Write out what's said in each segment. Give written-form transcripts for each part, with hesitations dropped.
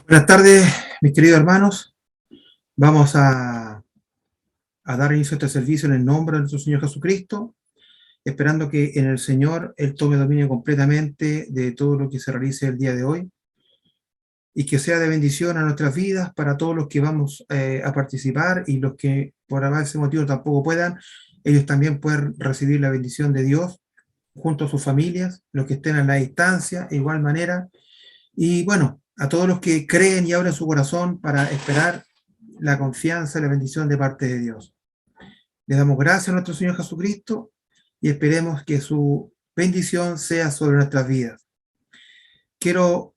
Buenas tardes, mis queridos hermanos. Vamos a dar inicio a este servicio en el nombre de nuestro Señor Jesucristo, esperando que en el Señor Él tome dominio completamente de todo lo que se realice el día de hoy y que sea de bendición a nuestras vidas para todos los que vamos a participar y los que por ese motivo tampoco puedan, ellos también pueden recibir la bendición de Dios junto a sus familias, los que estén a la distancia, de igual manera. Y bueno, a todos los que creen y abren su corazón para esperar la confianza y la bendición de parte de Dios. Le damos gracias a nuestro Señor Jesucristo y esperemos que su bendición sea sobre nuestras vidas. Quiero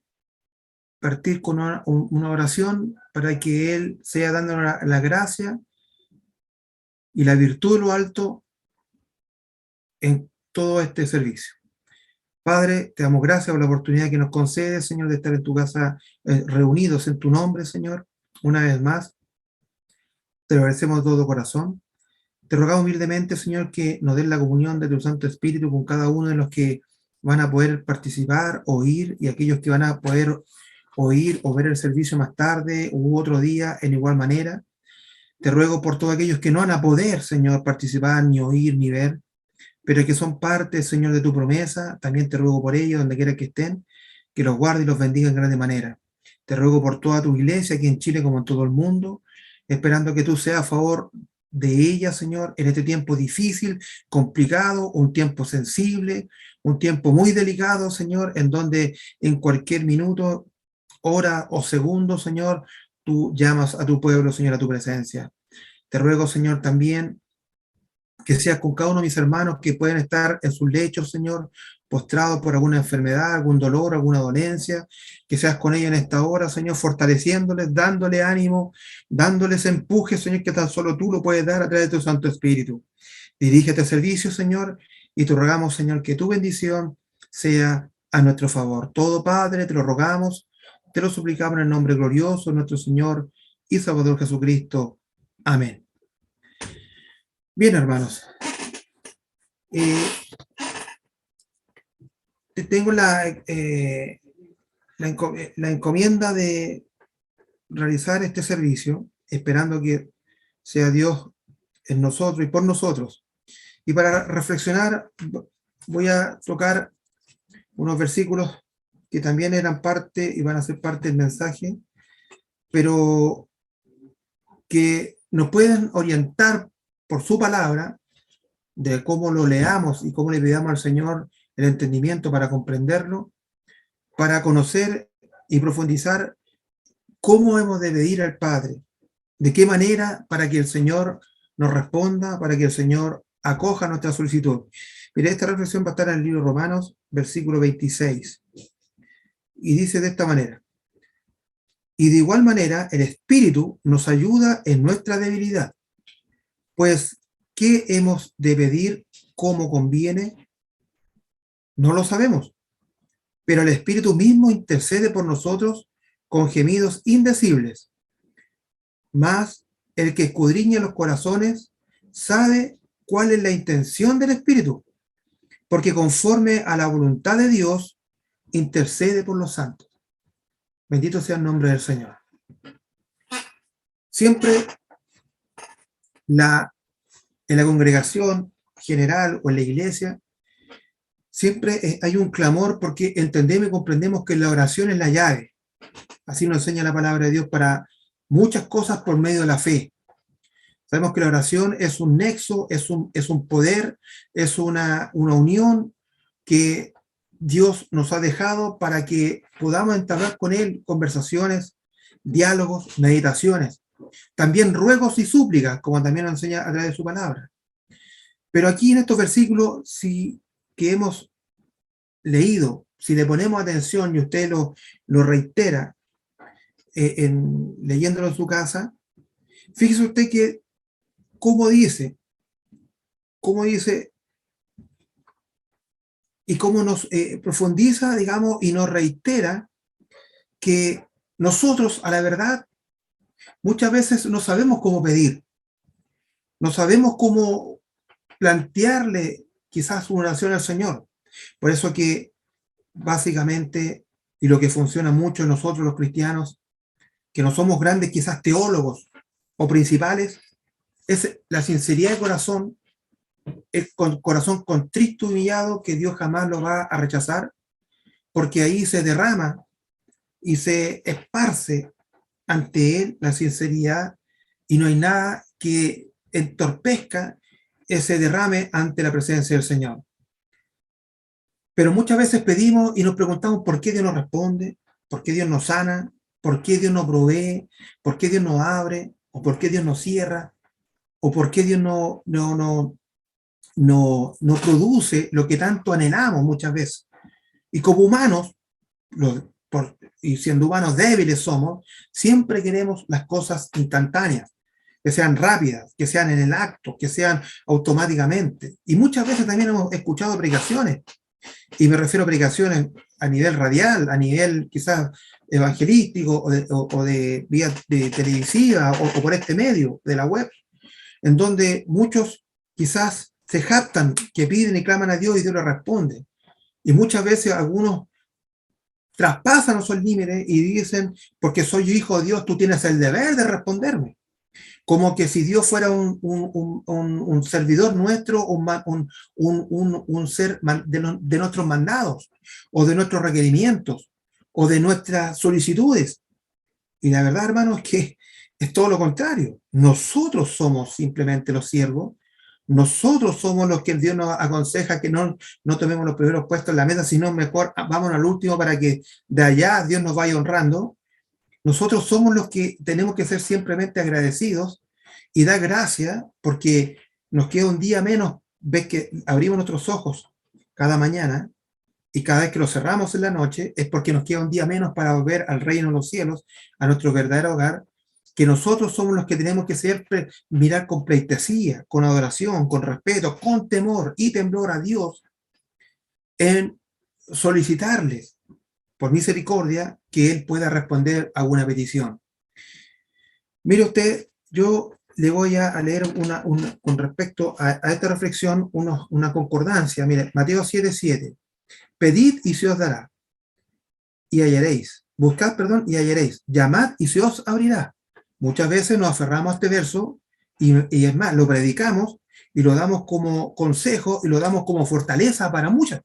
partir con una oración para que Él sea dándonos la gracia y la virtud de lo alto en todo este servicio. Padre, te damos gracias por la oportunidad que nos concedes, Señor, de estar en tu casa reunidos en tu nombre, Señor, una vez más. Te lo agradecemos de todo corazón. Te rogamos humildemente, Señor, que nos des la comunión de tu Santo Espíritu con cada uno de los que van a poder participar, oír, y aquellos que van a poder oír o ver el servicio más tarde u otro día en igual manera. Te ruego por todos aquellos que no van a poder, Señor, participar, ni oír, ni ver, pero que son parte, Señor, de tu promesa. También te ruego por ellos, donde quiera que estén, que los guarde y los bendiga en grande manera. Te ruego por toda tu iglesia, aquí en Chile como en todo el mundo, esperando que tú seas a favor de ella, Señor, en este tiempo difícil, complicado, un tiempo sensible, un tiempo muy delicado, Señor, en donde en cualquier minuto, hora o segundo, Señor, tú llamas a tu pueblo, Señor, a tu presencia. Te ruego, Señor, también que seas con cada uno de mis hermanos que pueden estar en sus lechos, Señor, postrados por alguna enfermedad, algún dolor, alguna dolencia, que seas con ellos en esta hora, Señor, fortaleciéndoles, dándole ánimo, dándoles empuje, Señor, que tan solo tú lo puedes dar a través de tu Santo Espíritu. Dirígete al servicio, Señor, y te rogamos, Señor, que tu bendición sea a nuestro favor. Todo, Padre, te lo rogamos, te lo suplicamos en el nombre glorioso de nuestro Señor y Salvador Jesucristo. Amén. Bien, hermanos. Tengo la encomienda de realizar este servicio, esperando que sea Dios en nosotros y por nosotros. Y para reflexionar, voy a tocar unos versículos que también eran parte y van a ser parte del mensaje, pero que nos pueden orientar por su palabra, de cómo lo leamos y cómo le pidamos al Señor el entendimiento para comprenderlo, para conocer y profundizar cómo hemos de pedir al Padre, de qué manera para que el Señor nos responda, para que el Señor acoja nuestra solicitud. Mire, esta reflexión va a estar en el libro Romanos, versículo 26, y dice de esta manera: y de igual manera el Espíritu nos ayuda en nuestra debilidad, pues ¿qué hemos de pedir como conviene? No lo sabemos, pero el Espíritu mismo intercede por nosotros con gemidos indecibles. Mas el que escudriña los corazones sabe cuál es la intención del Espíritu, porque conforme a la voluntad de Dios intercede por los santos. Bendito sea el nombre del Señor. Siempre en la congregación general o en la iglesia, siempre hay un clamor porque entendemos y comprendemos que la oración es la llave. Así nos enseña la palabra de Dios para muchas cosas por medio de la fe. Sabemos que la oración es un nexo, es un poder, es una unión que Dios nos ha dejado para que podamos entablar con Él conversaciones, diálogos, meditaciones, también ruegos y súplicas, como también nos enseña a través de su palabra. Pero aquí en estos versículos, si que hemos leído, si le ponemos atención y usted lo reitera leyéndolo en su casa, fíjese usted que cómo dice y cómo nos profundiza, digamos, y nos reitera que nosotros, a la verdad, muchas veces no sabemos cómo pedir, no sabemos cómo plantearle quizás una oración al Señor. Por eso que básicamente, y lo que funciona mucho en nosotros los cristianos, que no somos grandes quizás teólogos o principales, es la sinceridad de corazón, el corazón contrito y humillado, que Dios jamás lo va a rechazar, porque ahí se derrama y se esparce ante Él la sinceridad, y no hay nada que entorpezca ese derrame ante la presencia del Señor. Pero muchas veces pedimos y nos preguntamos por qué Dios nos responde, por qué Dios nos sana, por qué Dios nos provee, por qué Dios nos abre, o por qué Dios nos cierra, o por qué Dios no produce lo que tanto anhelamos muchas veces. Y como humanos, y siendo humanos débiles somos, siempre queremos las cosas instantáneas, que sean rápidas, que sean en el acto, que sean automáticamente. Y muchas veces también hemos escuchado predicaciones, y me refiero a predicaciones a nivel radial, a nivel quizás evangelístico o de vía de televisiva o por este medio de la web, en donde muchos quizás se jactan que piden y claman a Dios y Dios les responde. Y muchas veces algunos traspasan esos límites y dicen, porque soy hijo de Dios, tú tienes el deber de responderme. Como que si Dios fuera un servidor nuestro, un ser de nuestros mandados, o de nuestros requerimientos, o de nuestras solicitudes. Y la verdad, hermano, es que es todo lo contrario. Nosotros somos simplemente los siervos. Nosotros somos los que Dios nos aconseja que no tomemos los primeros puestos en la mesa, sino mejor vamos al último para que de allá Dios nos vaya honrando. Nosotros somos los que tenemos que ser simplemente agradecidos y dar gracias, porque nos queda un día menos. Ves que abrimos nuestros ojos cada mañana, y cada vez que los cerramos en la noche es porque nos queda un día menos para volver al reino de los cielos, a nuestro verdadero hogar, que nosotros somos los que tenemos que siempre mirar con pleitesía, con adoración, con respeto, con temor y temblor a Dios, en solicitarles por misericordia que Él pueda responder a una petición. Mire usted, yo le voy a leer con respecto a esta reflexión una concordancia. Mire, Mateo 7:7. Pedid y se os dará, y hallaréis. Buscad, perdón, y hallaréis. Llamad y se os abrirá. Muchas veces nos aferramos a este verso y es más, lo predicamos y lo damos como consejo y lo damos como fortaleza para muchas,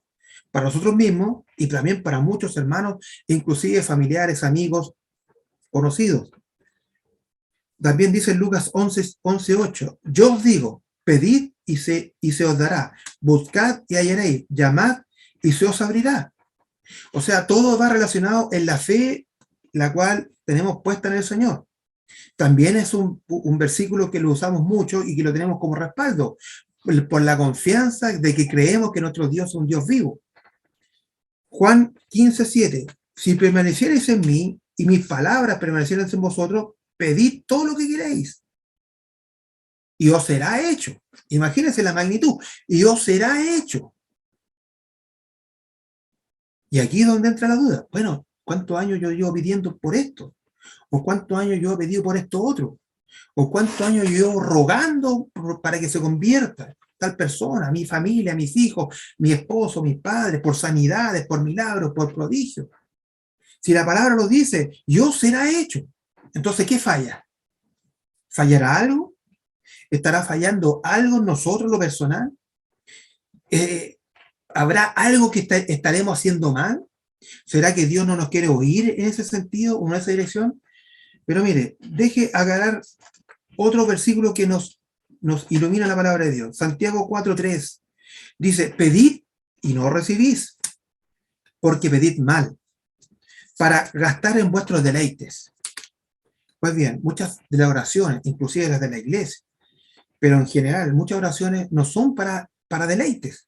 para nosotros mismos y también para muchos hermanos, inclusive familiares, amigos, conocidos. También dice Lucas 11:8, yo os digo, pedid y se os dará, buscad y hallaréis, llamad y se os abrirá. O sea, todo va relacionado en la fe, la cual tenemos puesta en el Señor. También es un versículo que lo usamos mucho y que lo tenemos como respaldo, por la confianza de que creemos que nuestro Dios es un Dios vivo. Juan 15:7, si permaneciereis en mí y mis palabras permanecieran en vosotros, pedid todo lo que queréis y os será hecho. Imagínense la magnitud, y os será hecho. Y aquí es donde entra la duda. Bueno, ¿cuántos años yo llevo pidiendo por esto? ¿O cuántos años yo he pedido por esto otro? ¿O cuántos años yo llevo rogando para que se convierta tal persona, mi familia, mis hijos, mi esposo, mis padres, por sanidades, por milagros, por prodigios? Si la palabra lo dice, yo será hecho. Entonces, ¿qué falla? ¿Fallará algo? ¿Estará fallando algo en nosotros, lo personal? ¿Habrá algo que estaremos haciendo mal? ¿Será que Dios no nos quiere oír en ese sentido o en esa dirección? Pero mire, deje agarrar otro versículo que nos ilumina la palabra de Dios. Santiago 4:3 dice, pedid y no recibís. porque pedid mal, para gastar en vuestros deleites. Pues bien, muchas de las oraciones, inclusive las de la iglesia, pero en general muchas oraciones no son para deleites,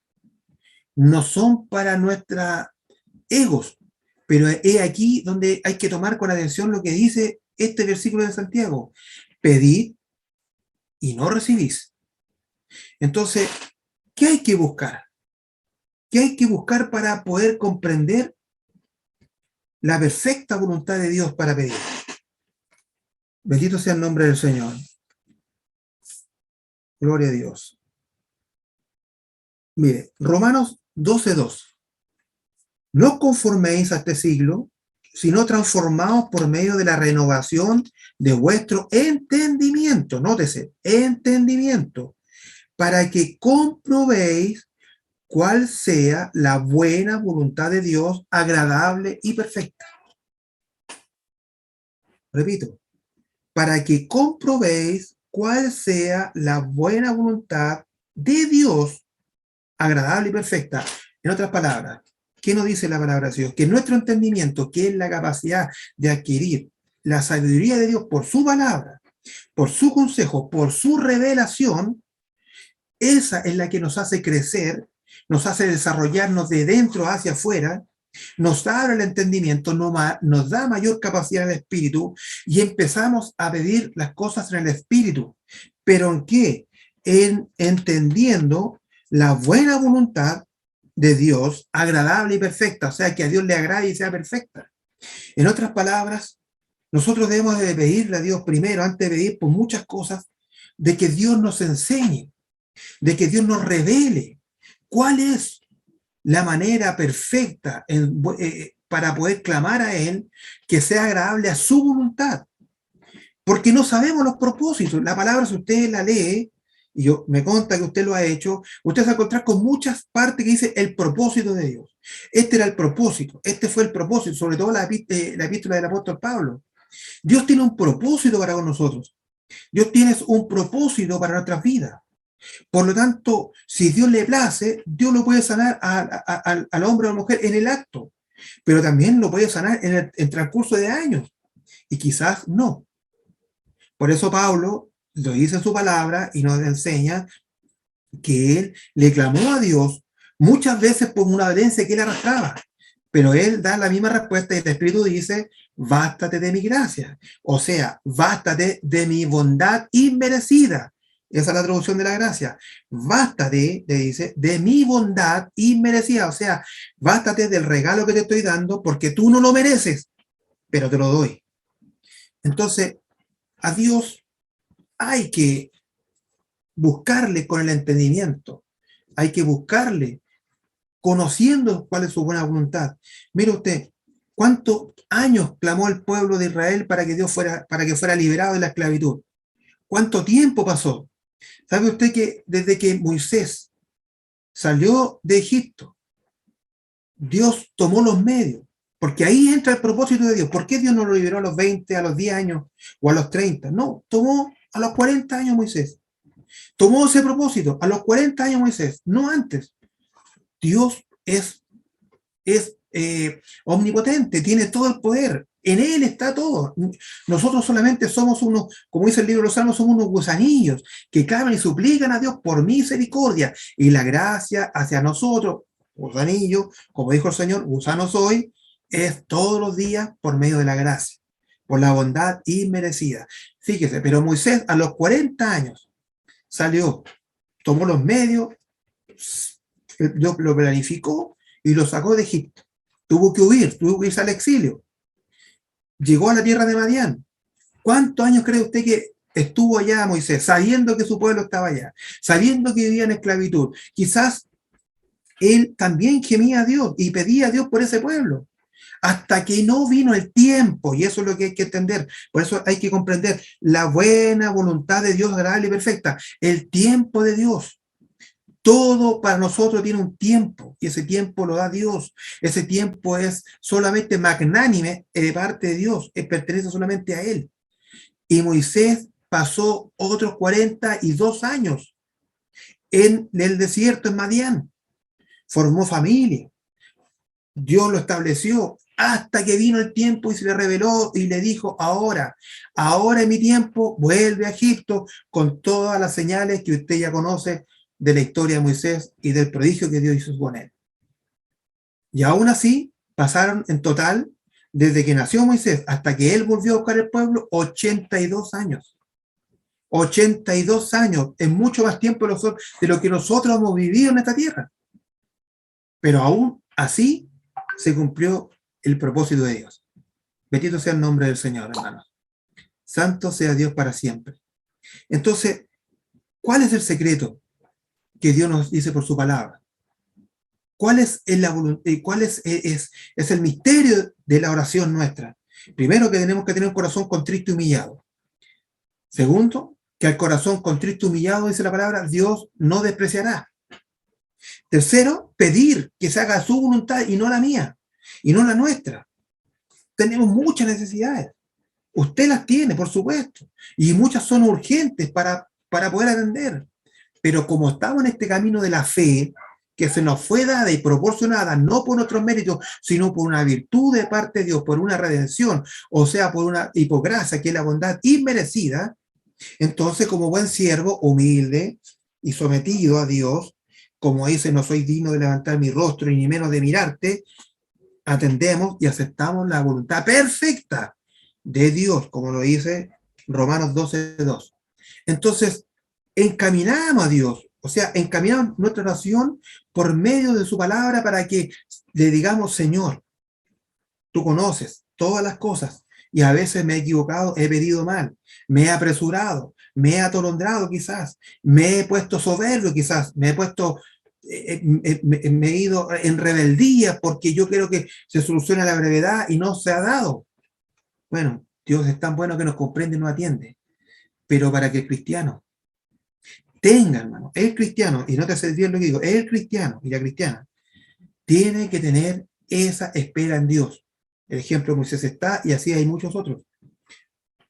no son para nuestros egos, pero es aquí donde hay que tomar con atención lo que dice este versículo de Santiago. Pedid y no recibís. Entonces, ¿qué hay que buscar? ¿Qué hay que buscar para poder comprender la perfecta voluntad de Dios para pedir? Bendito sea el nombre del Señor. Gloria a Dios. Mire, Romanos 12:2. No os conforméis a este siglo, sino transformaos por medio de la renovación de vuestro entendimiento. Nótese, entendimiento, para que comprobéis cuál sea la buena voluntad de Dios, agradable y perfecta. Repito, para que comprobéis cuál sea la buena voluntad de Dios, agradable y perfecta. En otras palabras, ¿qué nos dice la palabra de Dios? Que nuestro entendimiento, que es la capacidad de adquirir la sabiduría de Dios por su palabra, por su consejo, por su revelación, esa es la que nos hace crecer, nos hace desarrollarnos de dentro hacia afuera, nos abre el entendimiento, nos da mayor capacidad del espíritu y empezamos a pedir las cosas en el espíritu. ¿Pero en qué? En entendiendo la buena voluntad de Dios, agradable y perfecta, o sea, que a Dios le agrade y sea perfecta. En otras palabras, nosotros debemos de pedirle a Dios primero, antes de pedir por muchas cosas, de que Dios nos enseñe, de que Dios nos revele cuál es la manera perfecta para poder clamar a Él, que sea agradable a su voluntad. Porque no sabemos los propósitos. La palabra, si usted la lee, y yo me consta que usted lo ha hecho, usted se va a encontrar con muchas partes que dice el propósito de Dios. Este era el propósito, este fue el propósito, sobre todo la epístola del apóstol Pablo. Dios tiene un propósito para con nosotros. Dios tiene un propósito para nuestras vidas. Por lo tanto, si Dios le place, Dios lo puede sanar al hombre o a la mujer en el acto, pero también lo puede sanar en el transcurso de años, y quizás no. Por eso Pablo lo dice en su palabra y nos enseña que él le clamó a Dios muchas veces por una dolencia que él arrastraba, pero él da la misma respuesta y el Espíritu dice, bástate de mi gracia, o sea, bástate de mi bondad inmerecida. Esa es la traducción de la gracia. Bástate, le dice, de mi bondad inmerecida, o sea, bástate del regalo que te estoy dando porque tú no lo mereces, pero te lo doy. Entonces, a Dios hay que buscarle con el entendimiento, hay que buscarle conociendo cuál es su buena voluntad. Mire usted, ¿cuántos años clamó el pueblo de Israel para que fuera liberado de la esclavitud? ¿Cuánto tiempo pasó? ¿Sabe usted que desde que Moisés salió de Egipto, Dios tomó los medios? Porque ahí entra el propósito de Dios. ¿Por qué Dios no lo liberó a los 20, a los 10 años o a los 30? No, tomó a los 40 años Moisés. Tomó ese propósito a los 40 años Moisés, no antes. Dios es omnipotente, tiene todo el poder. En Él está todo. Nosotros solamente somos unos, como dice el libro de los Salmos, somos unos gusanillos que claman y suplican a Dios por misericordia. Y la gracia hacia nosotros, gusanillo, como dijo el Señor, gusano soy, es todos los días por medio de la gracia, por la bondad inmerecida. Fíjese, pero Moisés a los 40 años salió, tomó los medios, lo planificó y lo sacó de Egipto. Tuvo que huir, tuvo que irse al exilio. Llegó a la tierra de Madián. ¿Cuántos años cree usted que estuvo allá Moisés, sabiendo que su pueblo estaba allá, sabiendo que vivía en esclavitud? Quizás él también gemía a Dios y pedía a Dios por ese pueblo, hasta que no vino el tiempo, y eso es lo que hay que entender. Por eso hay que comprender la buena voluntad de Dios agradable y perfecta, el tiempo de Dios. Todo para nosotros tiene un tiempo, y ese tiempo lo da Dios. Ese tiempo es solamente magnánime de parte de Dios, pertenece solamente a Él. Y Moisés pasó otros 42 años en el desierto en Madián. Formó familia, Dios lo estableció hasta que vino el tiempo y se le reveló y le dijo, ahora es mi tiempo, vuelve a Egipto con todas las señales que usted ya conoce de la historia de Moisés y del prodigio que Dios hizo con él. Y aún así, pasaron en total, desde que nació Moisés hasta que él volvió a buscar el pueblo, 82 años. 82 años, es mucho más tiempo de lo que nosotros hemos vivido en esta tierra. Pero aún así se cumplió el propósito de Dios. Bendito sea el nombre del Señor, hermanos. Santo sea Dios para siempre. Entonces, ¿cuál es el secreto que Dios nos dice por su palabra? ¿Cuál es el misterio de la oración nuestra? Primero, que tenemos que tener un corazón contrito y humillado. Segundo, que al corazón contrito y humillado, dice la palabra, Dios no despreciará. Tercero, pedir que se haga su voluntad y no la mía, y no la nuestra. Tenemos muchas necesidades. Usted las tiene, por supuesto, y muchas son urgentes para poder atender. Pero como estamos en este camino de la fe, que se nos fue dada y proporcionada no por nuestros méritos, sino por una virtud de parte de Dios, por una redención, o sea, por una hipogracia, que es la bondad inmerecida, entonces como buen siervo, humilde y sometido a Dios, como dice, no soy digno de levantar mi rostro y ni menos de mirarte, atendemos y aceptamos la voluntad perfecta de Dios, como lo dice Romanos 12:2. Entonces, encaminamos a Dios, o sea, encaminamos nuestra oración por medio de su palabra para que le digamos, Señor, tú conoces todas las cosas y a veces me he equivocado, he pedido mal, me he apresurado, me he atolondrado quizás, me he puesto soberbio quizás, me he ido en rebeldía porque yo quiero que se solucione a la brevedad y no se ha dado. Bueno, Dios es tan bueno que nos comprende y nos atiende, pero para que el cristiano tenga, hermano, el cristiano, y no te hace bien lo que digo, el cristiano y la cristiana, tiene que tener esa espera en Dios. El ejemplo de Moisés está, y así hay muchos otros.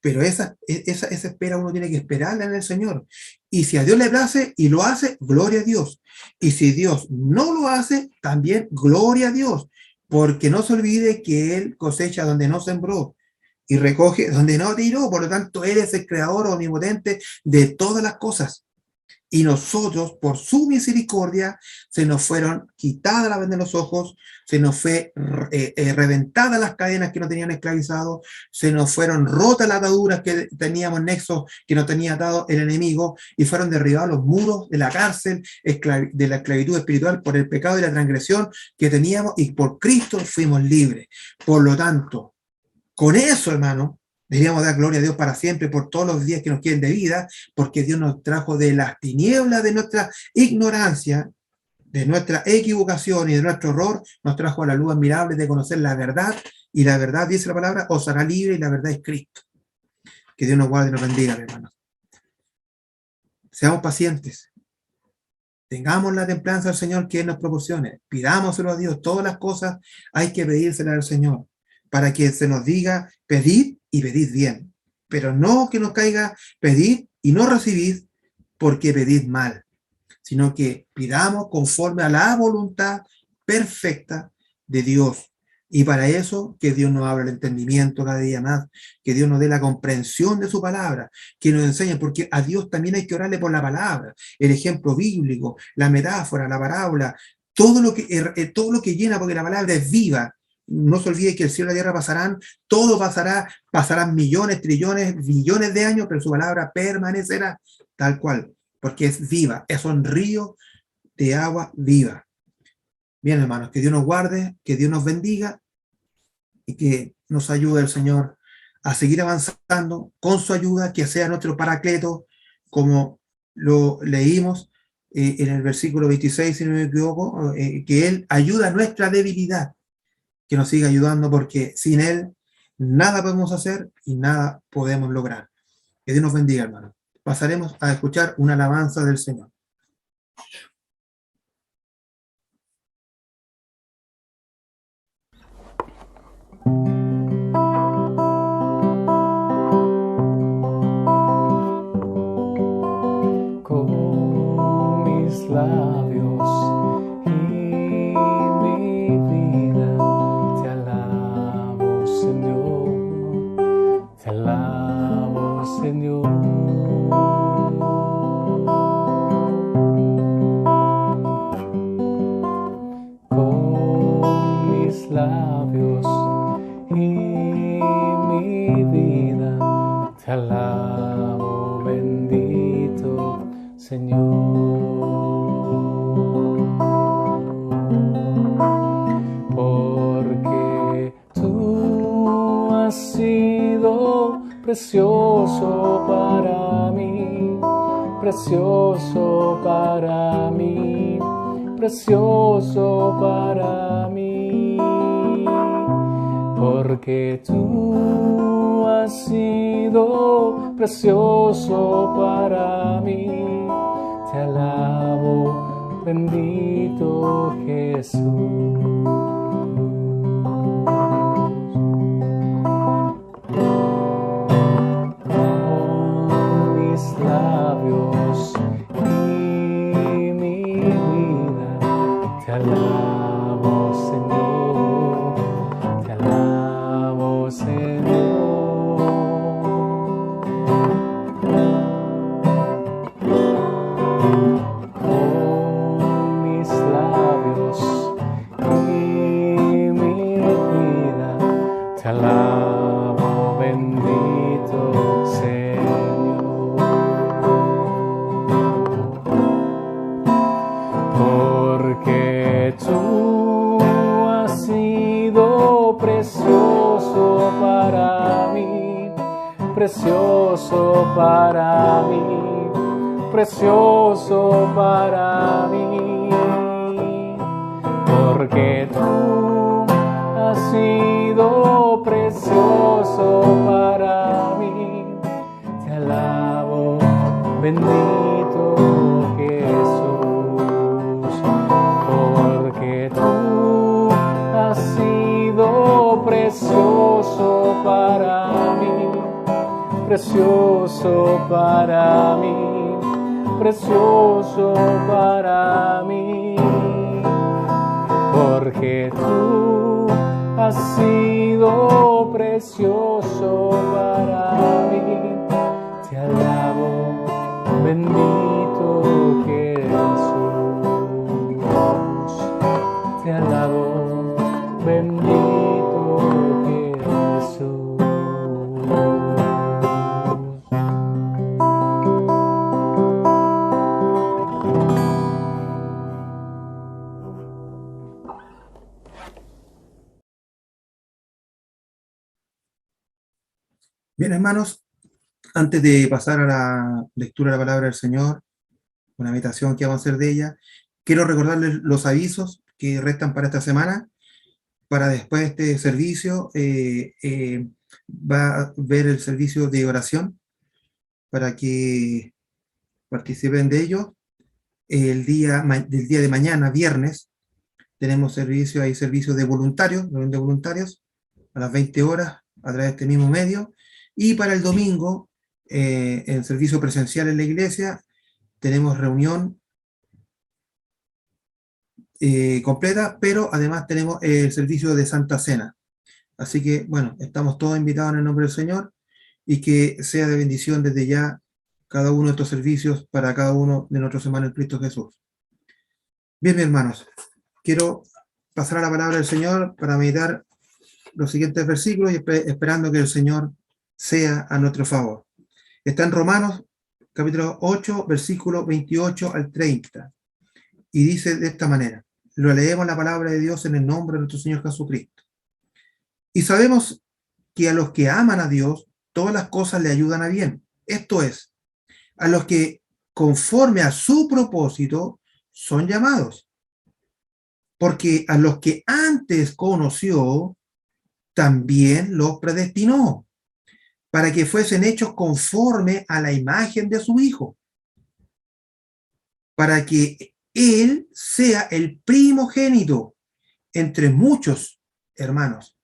Pero esa espera uno tiene que esperarla en el Señor. Y si a Dios le place y lo hace, gloria a Dios. Y si Dios no lo hace, también gloria a Dios. Porque no se olvide que Él cosecha donde no sembró y recoge donde no tiró. Por lo tanto, Él es el creador omnipotente de todas las cosas. Y nosotros, por su misericordia, se nos fueron quitadas las vendas de los ojos, se nos fue reventadas las cadenas que nos tenían esclavizados, se nos fueron rotas las ataduras que teníamos nexos que nos tenía atado el enemigo, y fueron derribados los muros de la cárcel, de la esclavitud espiritual por el pecado y la transgresión que teníamos, y por Cristo fuimos libres. Por lo tanto, con eso, hermano, deberíamos dar gloria a Dios para siempre por todos los días que nos queden de vida, porque Dios nos trajo de las tinieblas de nuestra ignorancia, de nuestra equivocación y de nuestro error, nos trajo a la luz admirable de conocer la verdad, y la verdad, dice la palabra, os hará libre, y la verdad es Cristo. Que Dios nos guarde y nos bendiga, hermanos. Seamos pacientes. Tengamos la templanza del Señor que Él nos proporcione. Pidámoselo a Dios. Todas las cosas hay que pedírselas al Señor, para que se nos diga, pedid y pedid bien. Pero no que nos caiga, pedid y no recibid porque pedid mal, sino que pidamos conforme a la voluntad perfecta de Dios. Y para eso, que Dios nos abra el entendimiento cada día más, que Dios nos dé la comprensión de su palabra, que nos enseñe, porque a Dios también hay que orarle por la palabra, el ejemplo bíblico, la metáfora, la parábola, todo lo que llena, porque la palabra es viva. No se olvide que el cielo y la tierra pasarán, todo pasará, pasarán millones, trillones, billones de años, pero su palabra permanecerá tal cual, porque es viva, es un río de agua viva. Bien, hermanos, que Dios nos guarde, que Dios nos bendiga y que nos ayude el Señor a seguir avanzando con su ayuda, que sea nuestro paracleto, como lo leímos en el versículo 26, si no me equivoco, que Él ayuda a nuestra debilidad, que nos siga ayudando, porque sin Él nada podemos hacer y nada podemos lograr. Que Dios nos bendiga, hermanos. Pasaremos a escuchar una alabanza del Señor. Con mis labios y mi vida labios y mi vida te alabo, bendito Señor, porque tú has sido precioso para mí, precioso para mí, precioso para mí, porque tú has sido precioso para mí. Te alabo, bendito Jesús. Labios y mi vida te alabo, Señor, te alabo, Señor. Con mis labios y mi vida te alabo, bendito Señor. Porque tú has sido precioso para mí, precioso para mí, precioso para mí. Porque tú has sido precioso para mí. Te alabo, bendito Jesús. Porque tú has sido precioso para mí, precioso para mí, precioso para mí. Porque tú has sido precioso para mí. Te alabo, bendito Jesús. Te alabo, bendito Jesús. Bien, hermanos, antes de pasar a la lectura de la palabra del Señor, una meditación que vamos a hacer de ella, quiero recordarles los avisos que restan para esta semana. Para después de este servicio, va a ver el servicio de oración para que participen de ello. Del día de mañana, viernes, tenemos servicio, hay servicios de voluntarios, a las 20 horas a través de este mismo medio. Y para el domingo, en servicio presencial en la iglesia, tenemos reunión completa, pero además tenemos el servicio de Santa Cena. Así que, bueno, estamos todos invitados en el nombre del Señor y que sea de bendición desde ya cada uno de estos servicios para cada uno de nuestros hermanos en Cristo Jesús. Bien, mis hermanos, quiero pasar a la palabra del Señor para meditar los siguientes versículos y esperando que el Señor sea a nuestro favor. Está en Romanos, capítulo 8, versículo 28 al 30. Y dice de esta manera, lo leemos la palabra de Dios en el nombre de nuestro Señor Jesucristo. Y sabemos que a los que aman a Dios, todas las cosas le ayudan a bien. Esto es, a los que conforme a su propósito son llamados. Porque a los que antes conoció, también los predestinó, para que fuesen hechos conforme a la imagen de su Hijo, para que Él sea el primogénito entre muchos hermanos.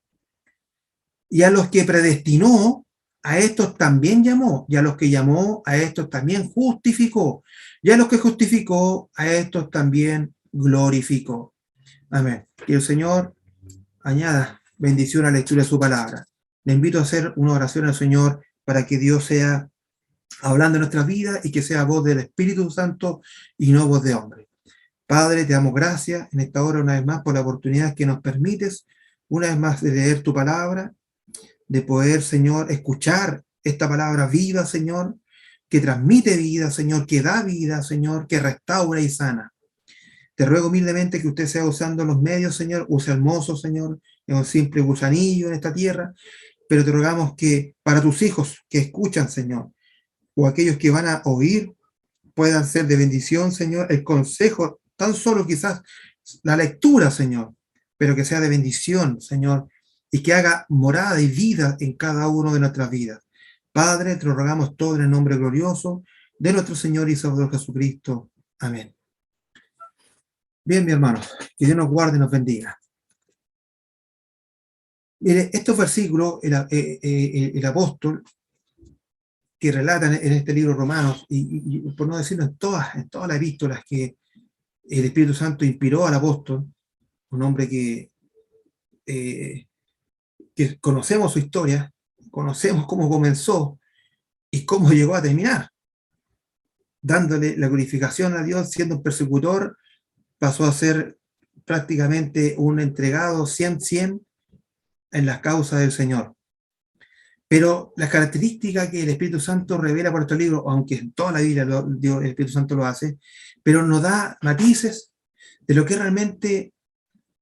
Y a los que predestinó, a estos también llamó, y a los que llamó, a estos también justificó, y a los que justificó, a estos también glorificó. Amén. Que el Señor añada bendición a la lectura de su palabra. Le invito a hacer una oración al Señor para que Dios sea hablando en nuestras vidas y que sea voz del Espíritu Santo y no voz de hombre. Padre, te damos gracias en esta hora una vez más por la oportunidad que nos permites una vez más de leer tu palabra, de poder, Señor, escuchar esta palabra viva, Señor, que transmite vida, Señor, que da vida, Señor, que restaura y sana. Te ruego humildemente que usted sea usando los medios, Señor, use al mozo, Señor, es un simple gusanillo en esta tierra, pero te rogamos que para tus hijos que escuchan, Señor, o aquellos que van a oír, puedan ser de bendición, Señor, el consejo, tan solo quizás la lectura, Señor, pero que sea de bendición, Señor, y que haga morada y vida en cada uno de nuestras vidas. Padre, te lo rogamos todo en el nombre glorioso de nuestro Señor y Salvador Jesucristo. Amén. Bien, mi hermano, que Dios nos guarde y nos bendiga. Mire, estos versículos, el apóstol que relata en este libro Romanos, y por no decirlo en todas las epístolas que el Espíritu Santo inspiró al apóstol, un hombre que conocemos su historia, conocemos cómo comenzó y cómo llegó a terminar, dándole la glorificación a Dios, siendo un persecutor, pasó a ser prácticamente un entregado 100% en las causas del Señor. Pero la característica que el Espíritu Santo revela por estos libros, aunque en toda la Biblia el Espíritu Santo lo hace, pero nos da matices de lo que realmente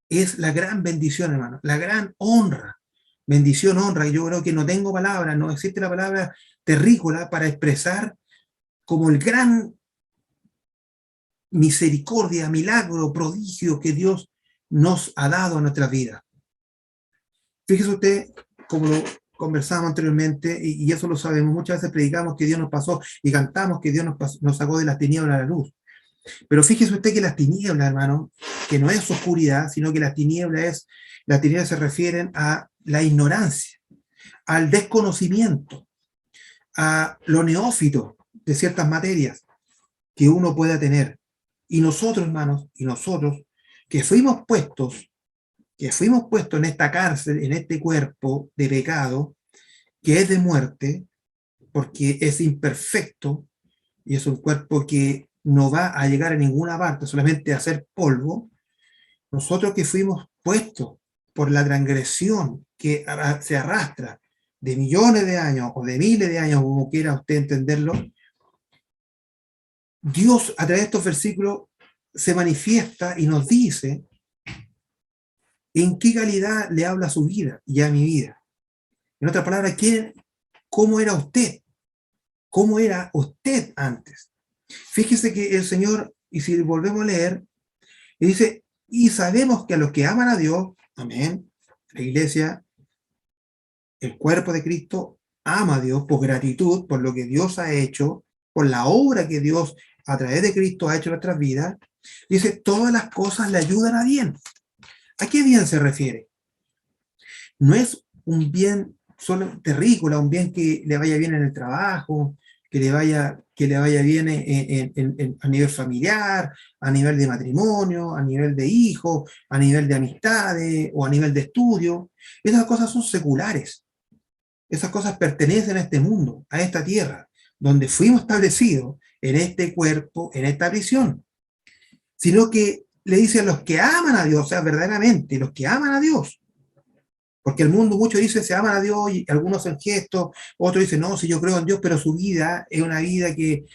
es la gran bendición, hermano, la gran honra, bendición, honra. Yo creo que no tengo palabras, no existe la palabra terrícola para expresar como el gran misericordia, milagro, prodigio que Dios nos ha dado a nuestras vidas. Fíjese usted, como lo conversábamos anteriormente, y eso lo sabemos, muchas veces predicamos que Dios nos pasó y cantamos que Dios nos sacó de las tinieblas a la luz. Pero fíjese usted que las tinieblas, hermano, que no es oscuridad, sino que las tinieblas se refieren a la ignorancia, al desconocimiento, a lo neófito de ciertas materias que uno pueda tener. Y nosotros, hermanos, y nosotros, que fuimos puestos en esta cárcel, en este cuerpo de pecado, que es de muerte, porque es imperfecto, y es un cuerpo que no va a llegar a ninguna parte, solamente a ser polvo. Nosotros que fuimos puestos por la transgresión que se arrastra de millones de años o de miles de años, como quiera usted entenderlo, Dios a través de estos versículos se manifiesta y nos dice en qué calidad le habla a su vida y a mi vida. En otras palabras, ¿cómo era usted? ¿Cómo era usted antes? Fíjese que el Señor, y si volvemos a leer, dice, y sabemos que a los que aman a Dios, amén, la iglesia, el cuerpo de Cristo, ama a Dios por gratitud, por lo que Dios ha hecho, por la obra que Dios a través de Cristo ha hecho en nuestras vidas. Dice, todas las cosas le ayudan a bien. ¿A qué bien se refiere? No es un bien solo terrícola, un bien que le vaya bien en el trabajo, que le vaya bien a nivel familiar, a nivel de matrimonio, a nivel de hijos, a nivel de amistades o a nivel de estudio. Esas cosas son seculares. Esas cosas pertenecen a este mundo, a esta tierra, donde fuimos establecidos en este cuerpo, en esta prisión. Sino que le dice a los que aman a Dios, o sea, verdaderamente, los que aman a Dios, porque el mundo, muchos dicen se aman a Dios y algunos en gestos, otros dicen no, si yo creo en Dios, pero su vida es una vida que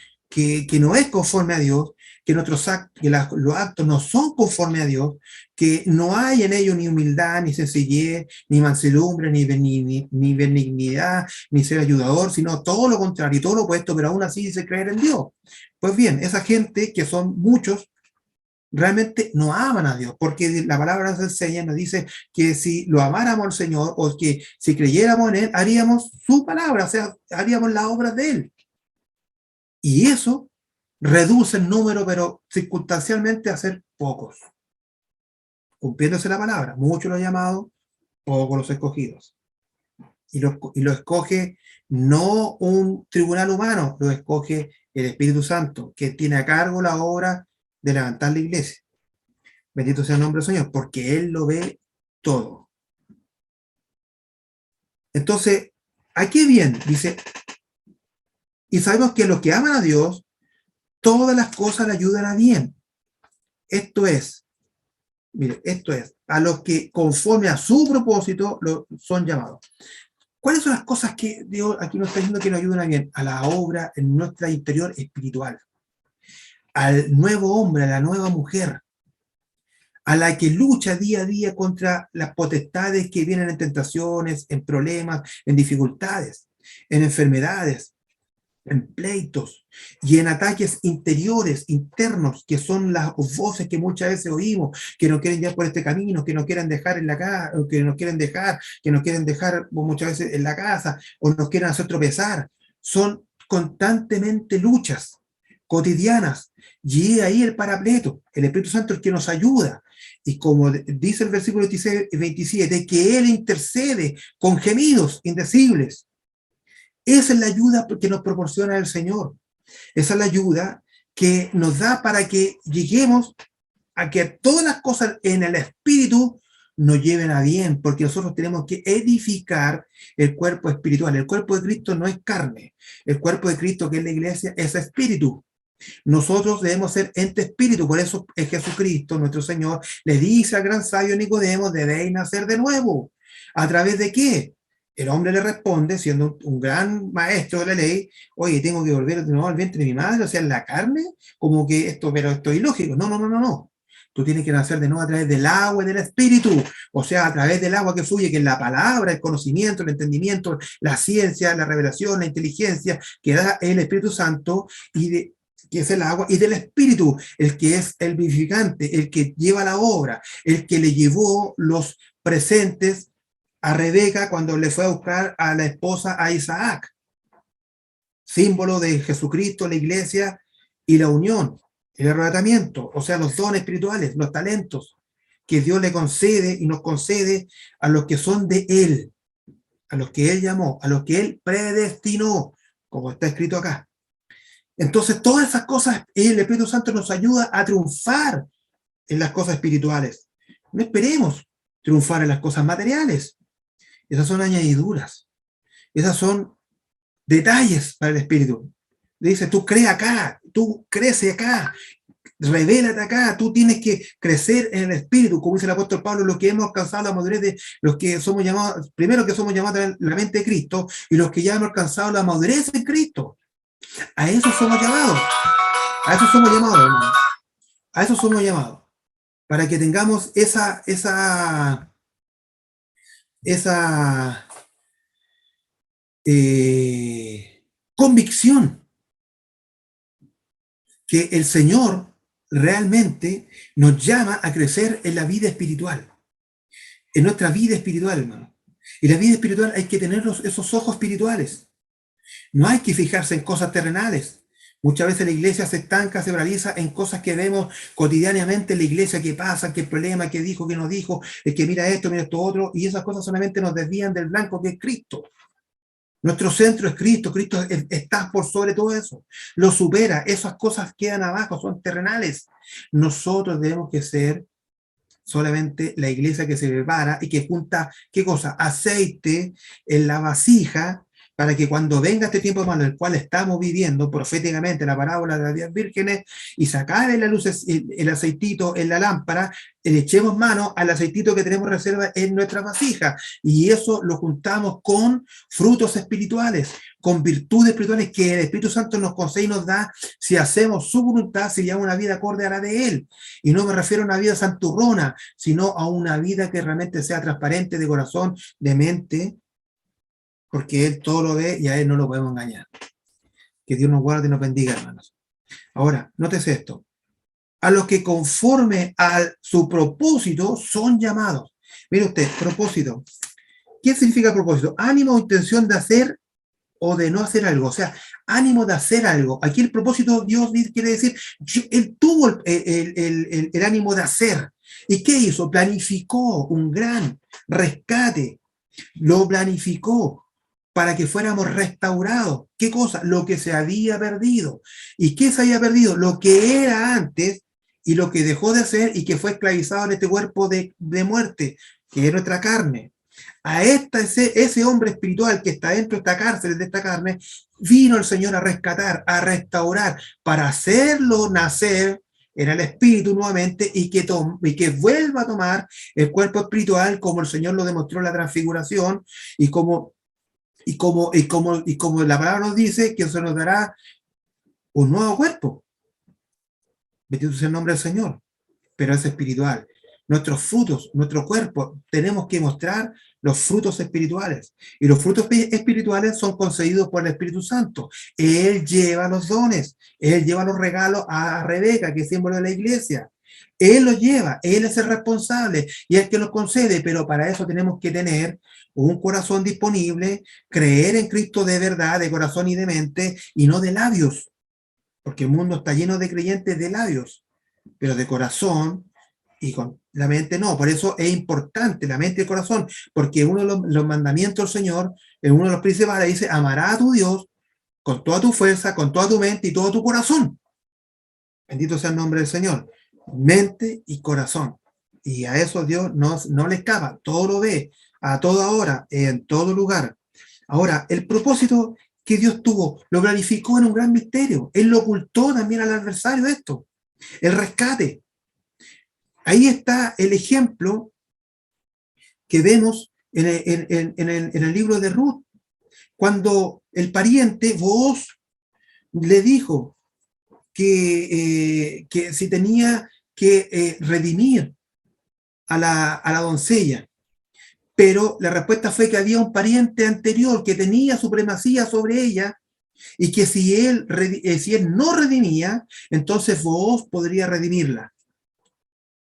no es conforme a Dios, que nuestros actos, los actos no son conforme a Dios, que no hay en ellos ni humildad, ni sencillez, ni mansedumbre, ni benignidad, ni ser ayudador, sino todo lo contrario, todo lo opuesto, pero aún así dice creer en Dios. Pues bien, esa gente, que son muchos, realmente no aman a Dios, porque la palabra nos enseña, nos dice que si lo amáramos al Señor o que si creyéramos en Él, haríamos su palabra, o sea, haríamos las obras de Él. Y eso reduce el número, pero circunstancialmente a ser pocos. Cumpliéndose la palabra, muchos los llamados, pocos los escogidos. Y lo escoge no un tribunal humano, lo escoge el Espíritu Santo, que tiene a cargo la obra de levantar la iglesia. Bendito sea el nombre del Señor, porque Él lo ve todo. Entonces, ¿a qué bien? Dice, y sabemos que los que aman a Dios, todas las cosas le ayudan a bien. Esto es, mire, esto es, a los que conforme a su propósito son llamados. ¿Cuáles son las cosas que Dios aquí nos está diciendo que nos ayudan a bien? A la obra en nuestra interior espiritual, al nuevo hombre, a la nueva mujer, a la que lucha día a día contra las potestades que vienen en tentaciones, en problemas, en dificultades, en enfermedades, en pleitos y en ataques interiores, internos, que son las voces que muchas veces oímos, que nos quieren llevar por este camino, que nos quieren dejar en la casa, que nos quieren dejar muchas veces en la casa, o nos quieren hacer tropezar. Son constantemente luchas cotidianas, y ahí el Paracleto, el Espíritu Santo, el que nos ayuda. Y como dice el versículo 26, 27, que Él intercede con gemidos indecibles. Esa es la ayuda que nos proporciona el Señor. Esa es la ayuda que nos da para que lleguemos a que todas las cosas en el Espíritu nos lleven a bien, porque nosotros tenemos que edificar el cuerpo espiritual. El cuerpo de Cristo no es carne. El cuerpo de Cristo, que es la iglesia, es espíritu. Nosotros debemos ser ente espíritu. Por eso es Jesucristo, nuestro Señor, le dice al gran sabio Nicodemo: debéis nacer de nuevo. ¿A través de qué? El hombre le responde, siendo un gran maestro de la ley: oye, tengo que volver de nuevo al vientre de mi madre, o sea, en la carne, como que esto, pero esto es ilógico. No, no, no, no, no. Tú tienes que nacer de nuevo a través del agua y del espíritu, o sea, a través del agua que fluye, que es la palabra, el conocimiento, el entendimiento, la ciencia, la revelación, la inteligencia, que da el Espíritu Santo, que es el agua, y del Espíritu, el que es el vivificante, el que lleva la obra, el que le llevó los presentes a Rebeca cuando le fue a buscar a la esposa a Isaac, símbolo de Jesucristo, la iglesia y la unión, el arrebatamiento, o sea, los dones espirituales, los talentos que Dios le concede y nos concede a los que son de Él, a los que Él llamó, a los que Él predestinó, como está escrito acá. Entonces, todas esas cosas, el Espíritu Santo nos ayuda a triunfar en las cosas espirituales. No esperemos triunfar en las cosas materiales. Esas son añadiduras. Esas son detalles para el Espíritu. Le dice: tú cree acá, tú crece acá, revélate acá, tú tienes que crecer en el Espíritu, como dice el apóstol Pablo: los que hemos alcanzado la madurez de los que somos llamados, primero que somos llamados a la mente de Cristo, y los que ya hemos alcanzado la madurez en Cristo. A eso somos llamados. A eso somos llamados, hermano. A eso somos llamados. Para que tengamos esa convicción que el Señor realmente nos llama a crecer en la vida espiritual, en nuestra vida espiritual, hermano. Y la vida espiritual hay que tener esos ojos espirituales. No hay que fijarse en cosas terrenales. Muchas veces la iglesia se estanca, se paraliza en cosas que vemos cotidianamente en la iglesia, que pasa, qué problema, qué dijo, qué no dijo, es que mira esto otro, y esas cosas solamente nos desvían del blanco que es Cristo. Nuestro centro es Cristo. Cristo está por sobre todo eso. Lo supera. Esas cosas quedan abajo, son terrenales. Nosotros debemos que ser solamente la iglesia que se prepara y que junta, ¿qué cosa? Aceite en la vasija, para que cuando venga este tiempo malo, el cual estamos viviendo proféticamente, la parábola de las 10 vírgenes, y sacar en la luz el aceitito en la lámpara, le echemos mano al aceitito que tenemos reserva en nuestra vasija, y eso lo juntamos con frutos espirituales, con virtudes espirituales que el Espíritu Santo nos concede y nos da si hacemos su voluntad, si llevamos una vida acorde a la de Él. Y no me refiero a una vida santurrona, sino a una vida que realmente sea transparente de corazón, de mente, porque Él todo lo ve y a Él no lo podemos engañar. Que Dios nos guarde y nos bendiga, hermanos. Ahora, nótese esto: a los que conforme a su propósito son llamados. Mire usted, propósito. ¿Qué significa propósito? Ánimo o intención de hacer o de no hacer algo. O sea, ánimo de hacer algo. Aquí el propósito, Dios quiere decir, Él tuvo el ánimo de hacer. ¿Y qué hizo? Planificó un gran rescate. Lo planificó para que fuéramos restaurados. ¿Qué cosa? Lo que se había perdido. ¿Y qué se había perdido? Lo que era antes y lo que dejó de ser y que fue esclavizado en este cuerpo de muerte, que es nuestra carne. A ese hombre espiritual que está dentro de esta cárcel, de esta carne, vino el Señor a rescatar, a restaurar, para hacerlo nacer en el espíritu nuevamente y que vuelva a tomar el cuerpo espiritual como el Señor lo demostró en la transfiguración y como la palabra nos dice que se nos dará un nuevo cuerpo. Bendito sea el nombre del Señor, pero es espiritual. Nuestros frutos, nuestro cuerpo, tenemos que mostrar los frutos espirituales. Y los frutos espirituales son concedidos por el Espíritu Santo. Él lleva los dones, Él lleva los regalos a Rebeca, que es símbolo de la iglesia. Él los lleva, Él es el responsable y es el que los concede, pero para eso tenemos que tener un corazón disponible, creer en Cristo de verdad, de corazón y de mente, y no de labios, porque el mundo está lleno de creyentes de labios, pero de corazón y con la mente no. Por eso es importante la mente y el corazón, porque uno de los mandamientos del Señor, en uno de los principales, dice: amarás a tu Dios con toda tu fuerza, con toda tu mente y todo tu corazón. Bendito sea el nombre del Señor. Mente y corazón. Y a eso Dios no le escapa, todo lo ve, a toda hora, en todo lugar. Ahora, el propósito que Dios tuvo, lo planificó en un gran misterio. Él lo ocultó también al adversario esto, el rescate. Ahí está el ejemplo que vemos en el libro de Ruth, cuando el pariente Booz le dijo que si tenía que redimir a la doncella, pero la respuesta fue que había un pariente anterior que tenía supremacía sobre ella y que si él no redimía, entonces Booz podría redimirla.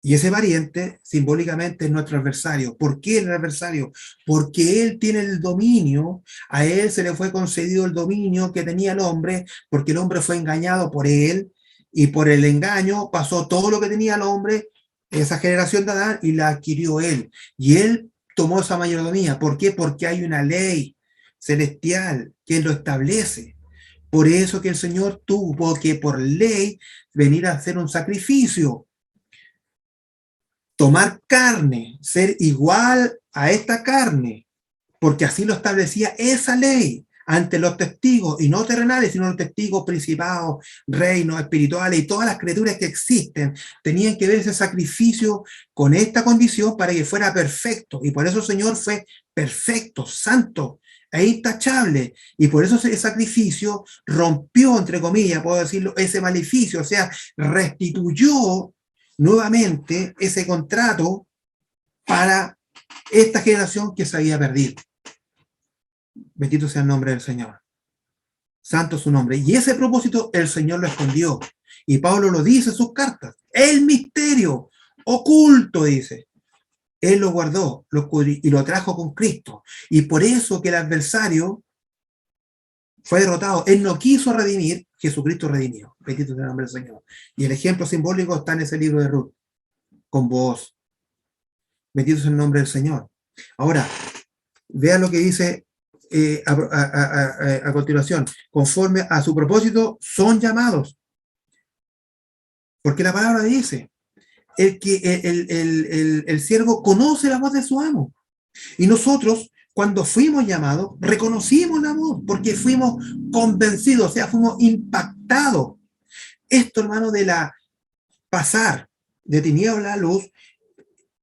Y ese pariente simbólicamente es nuestro adversario. ¿Por qué el adversario? Porque él tiene el dominio, a él se le fue concedido el dominio que tenía el hombre, porque el hombre fue engañado por él, y por el engaño pasó todo lo que tenía el hombre, esa generación de Adán, y la adquirió él. Y él tomó esa mayordomía. ¿Por qué? Porque hay una ley celestial que lo establece. Por eso que el Señor tuvo que por ley venir a hacer un sacrificio, tomar carne, ser igual a esta carne, porque así lo establecía esa ley ante los testigos, y no terrenales, sino los testigos principados, reinos espirituales y todas las criaturas que existen, tenían que ver ese sacrificio con esta condición para que fuera perfecto. Y por eso el Señor fue perfecto, santo e intachable. Y por eso ese sacrificio rompió, entre comillas, puedo decirlo, ese maleficio, o sea, restituyó nuevamente ese contrato para esta generación que se había perdido. Bendito sea el nombre del Señor. Santo su nombre. Y ese propósito el Señor lo escondió. Y Pablo lo dice en sus cartas. El misterio oculto, dice. Él lo guardó y lo trajo con Cristo. Y por eso que el adversario fue derrotado. Él no quiso redimir, Jesucristo redimió. Bendito sea el nombre del Señor. Y el ejemplo simbólico está en ese libro de Ruth, con Booz. Bendito sea el nombre del Señor. Ahora, vea lo que dice a continuación. Conforme a su propósito son llamados. Porque la palabra dice, el siervo conoce la voz de su amo. Y nosotros, cuando fuimos llamados, reconocimos la voz, porque fuimos convencidos, o sea, fuimos impactados. Esto, hermano, de la pasar de tiniebla a luz,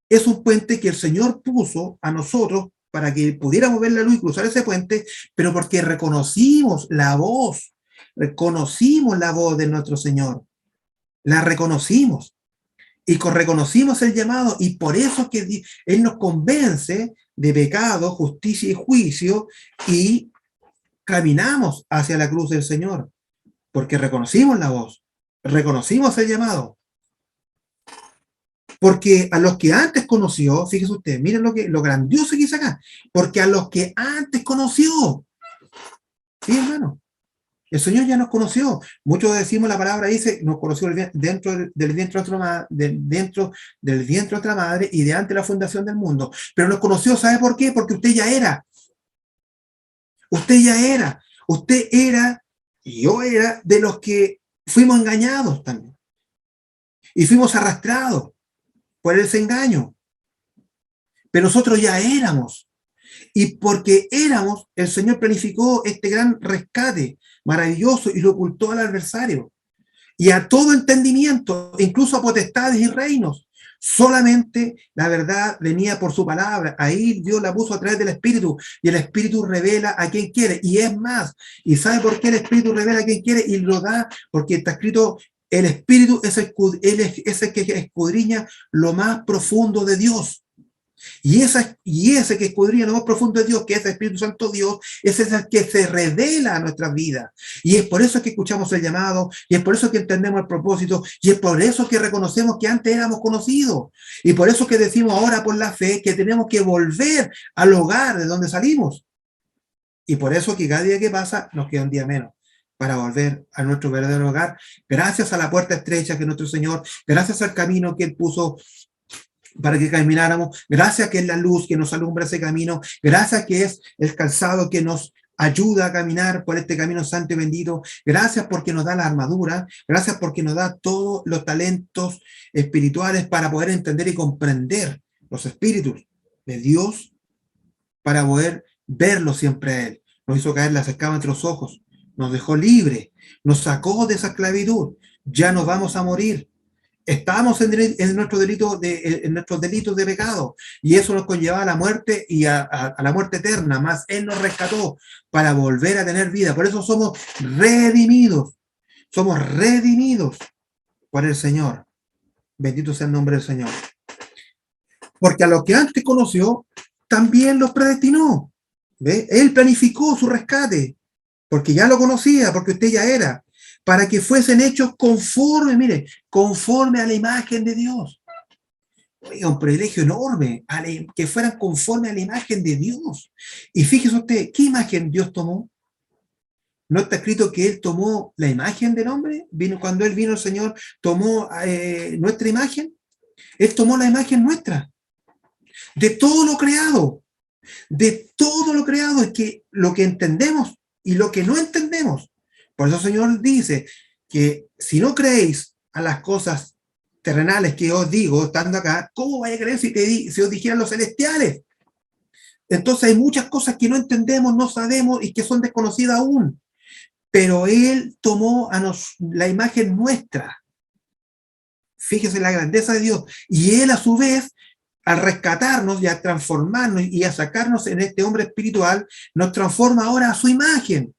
es un puente que el Señor puso a nosotros para que pudiéramos ver la luz y cruzar ese puente, pero porque reconocimos la voz de nuestro Señor, la reconocimos y reconocimos el llamado, y por eso que Él nos convence de pecado, justicia y juicio, y caminamos hacia la cruz del Señor, porque reconocimos la voz, reconocimos el llamado. Porque a los que antes conoció, fíjese usted, miren lo grandioso que dice acá, porque a los que antes conoció, sí, hermano, el Señor ya nos conoció. Muchos decimos, la palabra dice, nos conoció dentro del vientre de nuestra madre y de antes de la fundación del mundo. Pero nos conoció, ¿sabe por qué? Porque usted ya era. Usted ya era. Usted era, y yo era, de los que fuimos engañados también. Y fuimos arrastrados por ese engaño. Pero nosotros ya éramos. Y porque éramos, el Señor planificó este gran rescate maravilloso y lo ocultó al adversario. y a todo entendimiento, incluso a potestades y reinos. Solamente la verdad venía por su palabra. Ahí Dios la puso a través del Espíritu, y el Espíritu revela a quien quiere. Y es más, ¿y sabe por qué el Espíritu revela a quien quiere? Y lo da porque está escrito, el Espíritu es el que escudriña lo más profundo de Dios. Y ese que escudriña lo más profundo de Dios, que es el Espíritu Santo Dios, ese es el que se revela a nuestras vidas. Y es por eso que escuchamos el llamado, y es por eso que entendemos el propósito, y es por eso que reconocemos que antes éramos conocidos. Y por eso que decimos ahora por la fe que tenemos que volver al hogar de donde salimos. Y por eso que cada día que pasa nos queda un día menos para volver a nuestro verdadero hogar, gracias a la puerta estrecha que nuestro Señor, gracias al camino que Él puso para que camináramos, gracias que es la luz que nos alumbra ese camino, gracias que es el calzado que nos ayuda a caminar por este camino santo y bendito, gracias porque nos da la armadura, gracias porque nos da todos los talentos espirituales para poder entender y comprender los espíritus de Dios, para poder verlo siempre a Él. Nos hizo caer las escamas entre los ojos, nos dejó libre, nos sacó de esa esclavitud, ya nos vamos a morir. Estábamos en nuestros delitos de pecado, y eso nos conllevaba a la muerte y a la muerte eterna, más Él nos rescató para volver a tener vida. Por eso somos redimidos por el Señor. Bendito sea el nombre del Señor. Porque a los que antes conoció, también los predestinó. ¿Ve? Él planificó su rescate, porque ya lo conocía, porque usted ya era, para que fuesen hechos conforme, mire, conforme a la imagen de Dios. Oiga, un privilegio enorme, que fueran conforme a la imagen de Dios. Y fíjese usted, ¿qué imagen Dios tomó? ¿No está escrito que Él tomó la imagen del hombre? Cuando Él vino, el Señor tomó nuestra imagen. Él tomó la imagen nuestra. De todo lo creado. De todo lo creado, es que lo que entendemos y lo que no entendemos. Por eso el Señor dice que si no creéis a las cosas terrenales que os digo, estando acá, ¿cómo vais a creer si os dijeran los celestiales? Entonces hay muchas cosas que no entendemos, no sabemos y que son desconocidas aún. Pero Él tomó la imagen nuestra. Fíjese la grandeza de Dios. Y Él a su vez, al rescatarnos y a transformarnos y a sacarnos en este hombre espiritual, nos transforma ahora a su imagen.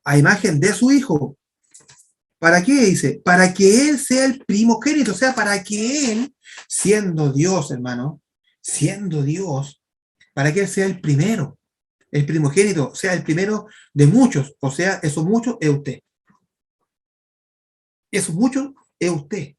A imagen de su Hijo. ¿Para qué dice? Para que Él sea el primogénito, o sea, para que Él, siendo Dios, hermano, siendo Dios, para que Él sea el primero, el primogénito, sea el primero de muchos, o sea, esos muchos es usted. Esos muchos es usted.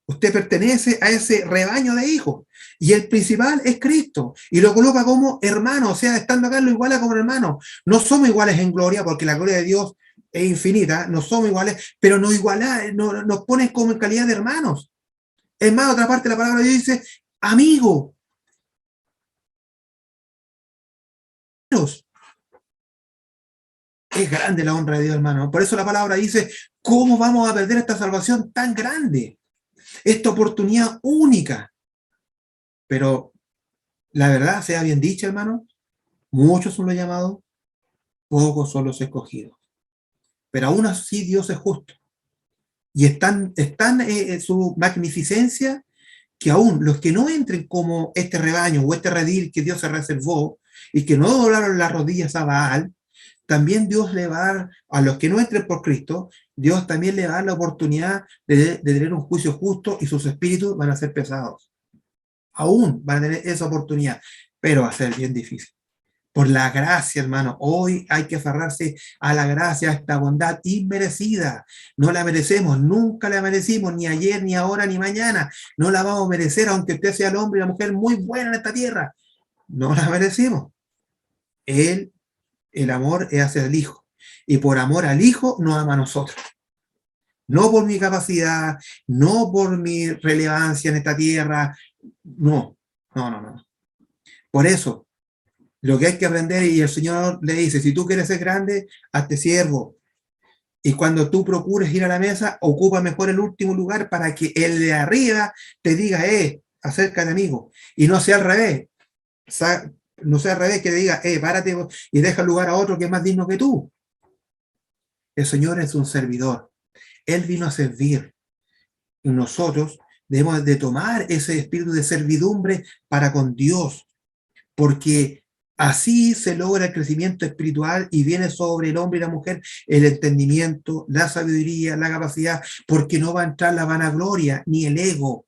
Usted pertenece a ese rebaño de hijos. Y el principal es Cristo. Y lo coloca como hermano. O sea, estando acá lo iguala como hermano. No somos iguales en gloria, porque la gloria de Dios es infinita. No somos iguales, pero nos ponen como en calidad de hermanos. Es más, otra parte de la palabra de Dios dice, amigo. Es grande la honra de Dios, hermano. Por eso la palabra dice, ¿cómo vamos a perder esta salvación tan grande? Esta oportunidad única. Pero la verdad sea bien dicha, hermano, muchos son los llamados, pocos son los escogidos. Pero aún así Dios es justo. Y están en su magnificencia, que aún los que no entren como este rebaño o este redil que Dios se reservó y que no doblaron las rodillas a Baal, también Dios le va a dar, a los que no entren por Cristo, Dios también le va a dar la oportunidad de tener un juicio justo, y sus espíritus van a ser pesados. Aún van a tener esa oportunidad, pero va a ser bien difícil. Por la gracia, hermano, hoy hay que aferrarse a la gracia, a esta bondad inmerecida. No la merecemos, nunca la merecimos, ni ayer, ni ahora, ni mañana. No la vamos a merecer, aunque usted sea el hombre y la mujer muy buena en esta tierra. No la merecimos. El amor es hacia el Hijo. Y por amor al Hijo nos ama a nosotros. No por mi capacidad, no por mi relevancia en esta tierra. No. Por eso, lo que hay que aprender, y el Señor le dice, si tú quieres ser grande, hazte siervo. Y cuando tú procures ir a la mesa, ocupa mejor el último lugar para que el de arriba te diga, acércate, amigo. Y no sea al revés. No sea al revés, que te diga, párate y deja el lugar a otro que es más digno que tú. El Señor es un servidor. Él vino a servir. Y nosotros debemos de tomar ese espíritu de servidumbre para con Dios, porque así se logra el crecimiento espiritual y viene sobre el hombre y la mujer el entendimiento, la sabiduría, la capacidad, porque no va a entrar la vanagloria ni el ego,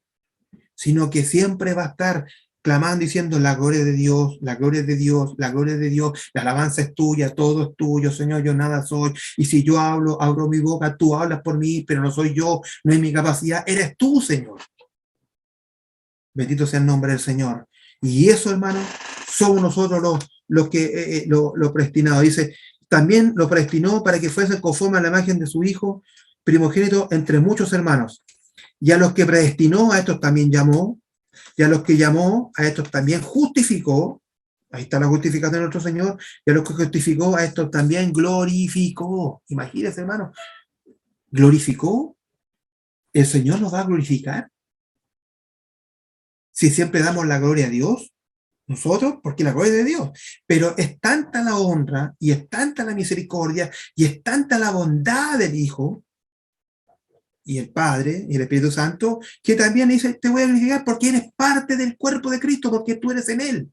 sino que siempre va a estar clamando diciendo la gloria de Dios, la gloria de Dios, la gloria de Dios, la alabanza es tuya, todo es tuyo, Señor, yo nada soy, y si yo hablo, abro mi boca, tú hablas por mí, pero no soy yo, no es mi capacidad, eres tú, Señor. Bendito sea el nombre del Señor. Y eso, hermano, somos nosotros los que lo predestinados. Dice, también lo predestinó para que fuesen conforme a la imagen de su Hijo, primogénito entre muchos hermanos. Y a los que predestinó, a estos también llamó, y a los que llamó, a estos también justificó. Ahí está la justificación de nuestro Señor. Y a los que justificó, a estos también glorificó. Imagínense, hermano, glorificó. ¿El Señor nos va a glorificar? Si siempre damos la gloria a Dios, nosotros, porque la gloria es de Dios. Pero es tanta la honra, y es tanta la misericordia, y es tanta la bondad del Hijo, y el Padre, y el Espíritu Santo, que también dice, te voy a glorificar porque eres parte del cuerpo de Cristo, porque tú eres en Él.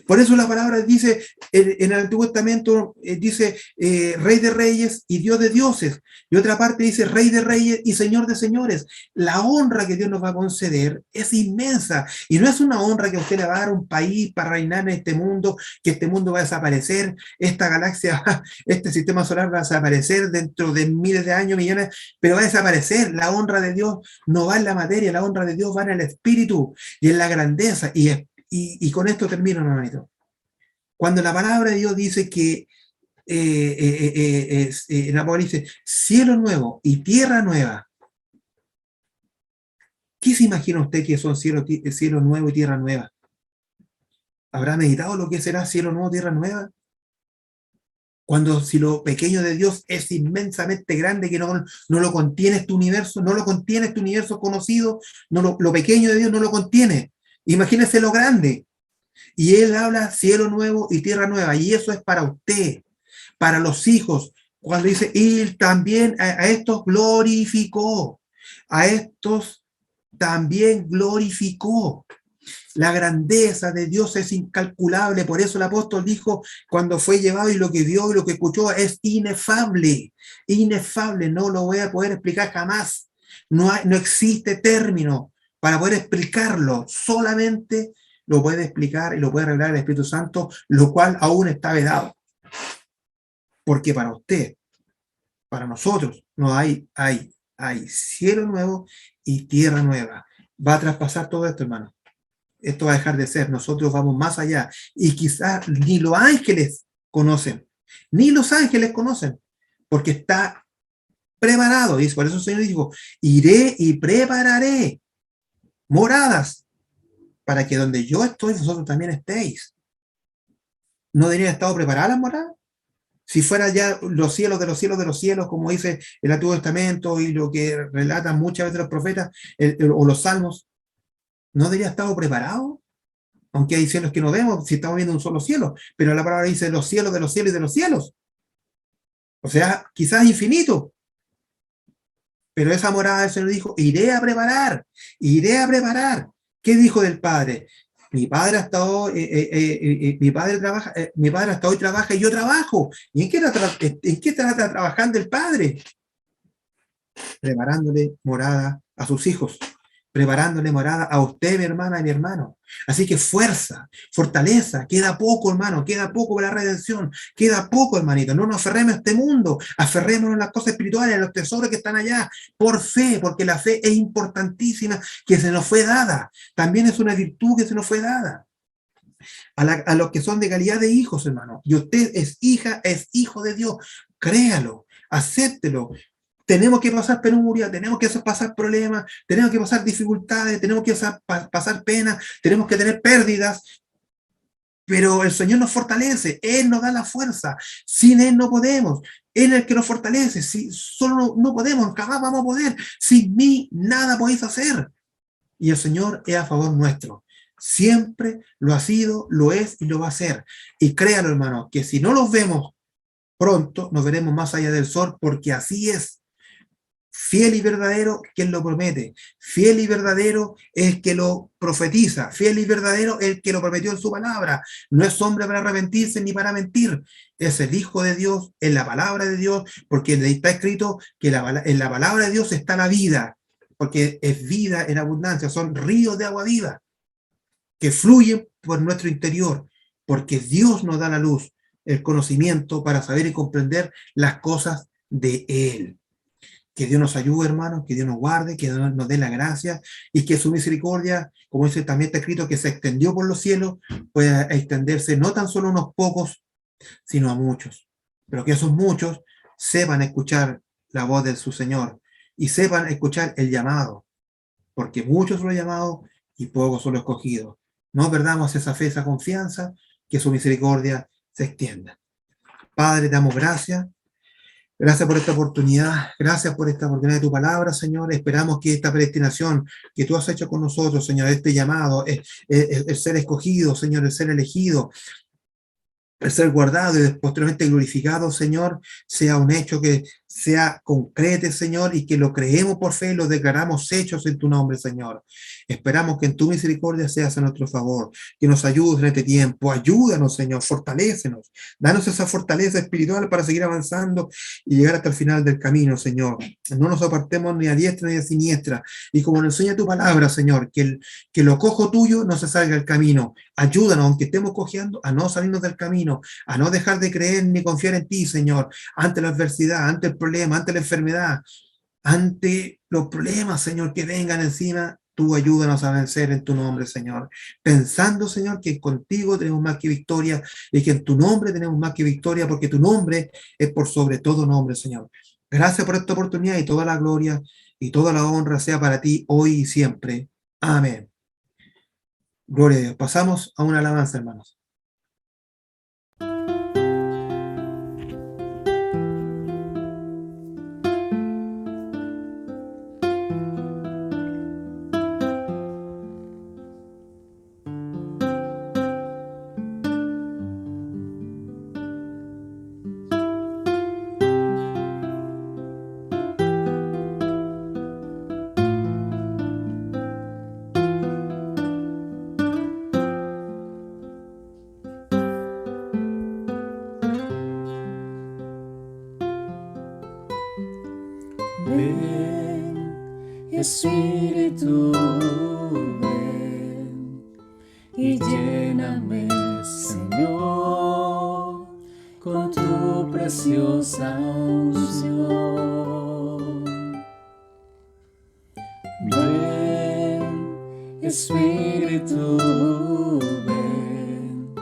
Por eso la palabra dice, en el Antiguo Testamento, dice Rey de Reyes y Dios de Dioses. Y otra parte dice Rey de Reyes y Señor de Señores. La honra que Dios nos va a conceder es inmensa. Y no es una honra que usted le va a dar a un país para reinar en este mundo, que este mundo va a desaparecer, esta galaxia, este sistema solar va a desaparecer dentro de miles de años, millones, pero va a desaparecer. La honra de Dios no va en la materia, la honra de Dios va en el espíritu y en la grandeza. Y con esto termino, hermanito. Cuando la palabra de Dios dice que en Apocalipsis, cielo nuevo y tierra nueva, ¿qué se imagina usted que son cielo nuevo y tierra nueva? ¿Habrá meditado lo que será cielo nuevo, tierra nueva? Cuando si lo pequeño de Dios es inmensamente grande, que no lo contiene este universo, no lo contiene este universo conocido, lo pequeño de Dios no lo contiene. Imagínese lo grande. Y él habla cielo nuevo y tierra nueva, y eso es para usted, para los hijos. Cuando dice, y también a estos glorificó, a estos también glorificó. La grandeza de Dios es incalculable, por eso el apóstol dijo, cuando fue llevado y lo que vio y lo que escuchó es inefable, inefable, no lo voy a poder explicar jamás. No existe término para poder explicarlo, solamente lo puede explicar y lo puede revelar el Espíritu Santo, lo cual aún está vedado. Porque para usted, para nosotros, no hay cielo nuevo y tierra nueva. Va a traspasar todo esto, hermano. Esto va a dejar de ser. Nosotros vamos más allá. Y quizás ni los ángeles conocen. Ni los ángeles conocen. Porque está preparado. Y por eso el Señor dijo, iré y prepararé moradas para que donde yo estoy, vosotros también estéis. ¿No deberían estar preparadas las moradas? Si fuera ya los cielos de los cielos de los cielos, como dice el Antiguo Testamento y lo que relatan muchas veces los profetas o los salmos, ¿no debería estar preparado? Aunque hay cielos que no vemos, si estamos viendo un solo cielo, pero la palabra dice los cielos de los cielos y de los cielos. O sea, quizás infinito. Pero esa morada el Señor dijo, iré a preparar, iré a preparar. ¿Qué dijo del Padre? Mi padre hasta hoy, mi padre hasta hoy trabaja y yo trabajo. ¿Y en qué está trabajando el Padre? Preparándole morada a sus hijos, preparándole morada a usted, mi hermana y mi hermano. Así que fuerza, fortaleza, queda poco, hermano, queda poco para la redención, queda poco, hermanito. No nos aferremos a este mundo, aferrémonos a las cosas espirituales, a los tesoros que están allá, por fe, porque la fe es importantísima, que se nos fue dada. También es una virtud que se nos fue dada. A los que son de calidad de hijos, hermano. Y usted es hija, es hijo de Dios. Créalo, acéptelo. Tenemos que pasar penuria, tenemos que pasar problemas, tenemos que pasar dificultades, tenemos que pasar pena, tenemos que tener pérdidas, pero el Señor nos fortalece, Él nos da la fuerza, sin Él no podemos, Él es el que nos fortalece, si solo no podemos, jamás vamos a poder, sin mí nada podéis hacer, y el Señor es a favor nuestro, siempre lo ha sido, lo es y lo va a ser, y créalo, hermano, que si no los vemos Pronto nos veremos más allá del sol, porque así es. Fiel y verdadero quien lo promete, fiel y verdadero el que lo profetiza, fiel y verdadero el que lo prometió en su palabra. No es hombre para arrepentirse ni para mentir, es el Hijo de Dios, en la palabra de Dios, porque está escrito que en la palabra de Dios está la vida, porque es vida en abundancia, son ríos de agua viva que fluyen por nuestro interior, porque Dios nos da la luz, el conocimiento para saber y comprender las cosas de Él. Que Dios nos ayude, hermanos, que Dios nos guarde, que Dios nos dé la gracia y que su misericordia, como dice también está escrito, que se extendió por los cielos, pueda extenderse no tan solo a unos pocos, sino a muchos. Pero que esos muchos sepan escuchar la voz de su Señor y sepan escuchar el llamado, porque muchos son los llamados y pocos son los escogidos. No perdamos esa fe, esa confianza, que su misericordia se extienda. Padre, te damos gracias. Gracias por esta oportunidad, gracias por esta oportunidad de tu palabra, Señor. Esperamos que esta predestinación que tú has hecho con nosotros, Señor, este llamado, el ser escogido, Señor, el ser elegido, el ser guardado y posteriormente glorificado, Señor, sea un hecho que sea concreto, Señor, y que lo creemos por fe y lo declaramos hechos en tu nombre, Señor. Esperamos que en tu misericordia seas a nuestro favor, que nos ayudes en este tiempo. Ayúdanos, Señor, fortalécenos. Danos esa fortaleza espiritual para seguir avanzando y llegar hasta el final del camino, Señor. No nos apartemos ni a diestra ni a siniestra. Y como nos enseña tu palabra, Señor, que lo cojo tuyo no se salga del camino. Ayúdanos, aunque estemos cojeando, a no salirnos del camino, a no dejar de creer ni confiar en ti, Señor, ante la adversidad, ante el problema, ante la enfermedad, ante los problemas, Señor, que vengan encima. Tú ayúdanos a vencer en tu nombre, Señor. Pensando, Señor, que contigo tenemos más que victoria y que en tu nombre tenemos más que victoria, porque tu nombre es por sobre todo nombre, Señor. Gracias por esta oportunidad y toda la gloria y toda la honra sea para ti hoy y siempre. Amén. Gloria a Dios. Pasamos a una alabanza, hermanos. Espíritu, ven y lléname, Señor, con tu preciosa unción. Ven, Espíritu, ven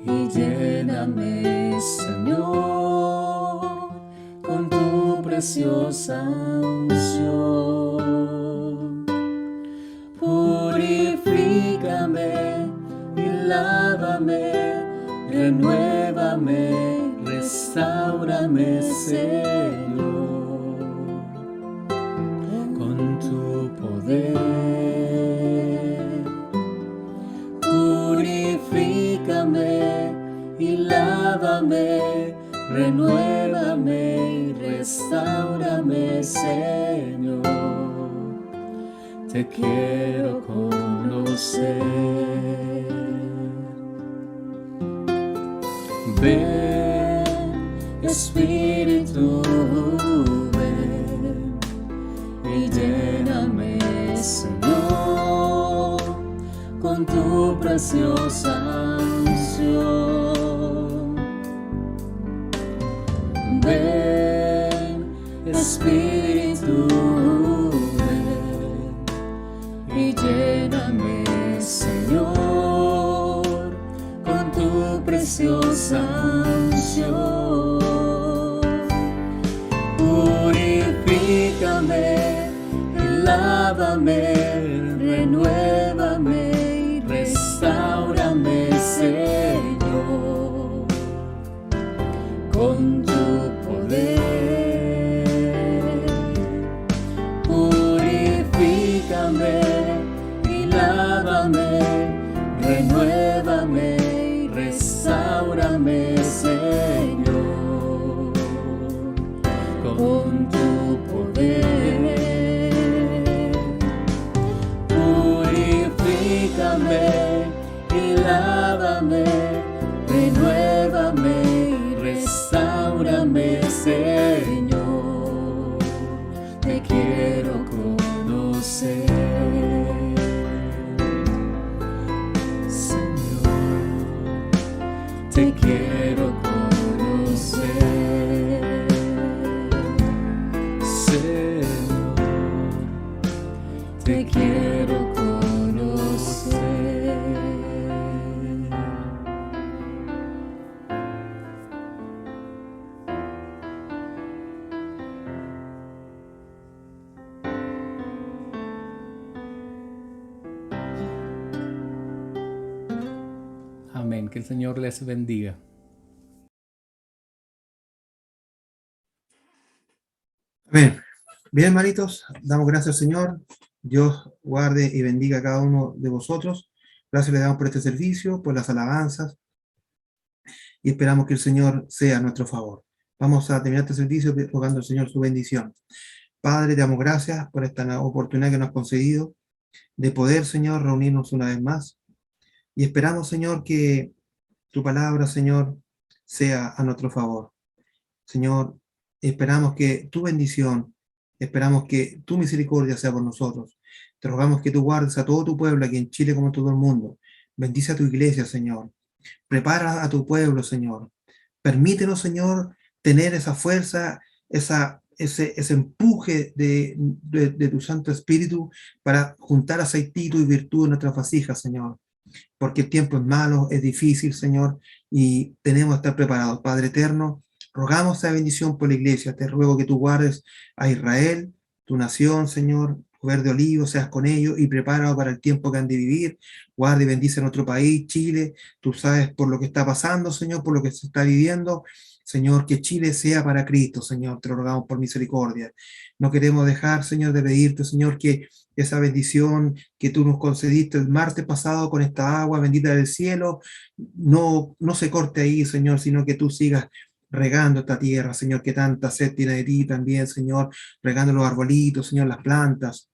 y lléname, Señor, con tu preciosa unción. Purifícame y lávame, renuévame, restáurame, Señor, con tu poder. Purifícame y lávame, renuévame y restáurame, Señor. Te quiero conocer. Ven, Espíritu, ven y lléname, Señor, con tu preciosa unción. Ven, Espíritu, y lléname, Señor, con tu preciosa unción. Purifícame y lávame, renuévame y restáurame, Señor, con tu poder. Purifícame y lávame, renuévame y restáurame, Señor, Purifícame y lávame, renuévame y restáurame, Señor. Te quiero conocer, Señor. Te quiero conocer, Señor. Te quiero conocer. Amén. Que el Señor les bendiga. Amén. Bien, hermanitos, damos gracias al Señor. Dios guarde y bendiga a cada uno de vosotros. Gracias le damos por este servicio, por las alabanzas, y esperamos que el Señor sea a nuestro favor. Vamos a terminar este servicio rogando al Señor su bendición. Padre, te damos gracias por esta oportunidad que nos has concedido de poder, Señor, reunirnos una vez más. Y esperamos, Señor, que tu palabra, Señor, sea a nuestro favor. Señor, esperamos que tu bendición, esperamos que tu misericordia sea por nosotros. Te rogamos que tú guardes a todo tu pueblo aquí en Chile como en todo el mundo. Bendice a tu iglesia, Señor. Prepara a tu pueblo, Señor. Permítenos, Señor, tener esa fuerza, ese empuje de tu Santo Espíritu para juntar aceitito y virtud en nuestras vasijas, Señor. Porque el tiempo es malo, es difícil, Señor, y tenemos que estar preparados. Padre eterno, rogamos esa bendición por la iglesia. Te ruego que tú guardes a Israel, tu nación, Señor, Verde Olivo, seas con ellos y prepáralo para el tiempo que han de vivir. Guarda y bendice a nuestro país, Chile. Tú sabes por lo que está pasando, Señor, por lo que se está viviendo. Señor, que Chile sea para Cristo, Señor, te lo rogamos por misericordia. No queremos dejar, Señor, de pedirte, Señor, que esa bendición que tú nos concediste el martes pasado con esta agua bendita del cielo, no se corte ahí, Señor, sino que tú sigas regando esta tierra, Señor, que tanta sed tiene de ti también, Señor, regando los arbolitos, Señor, las plantas,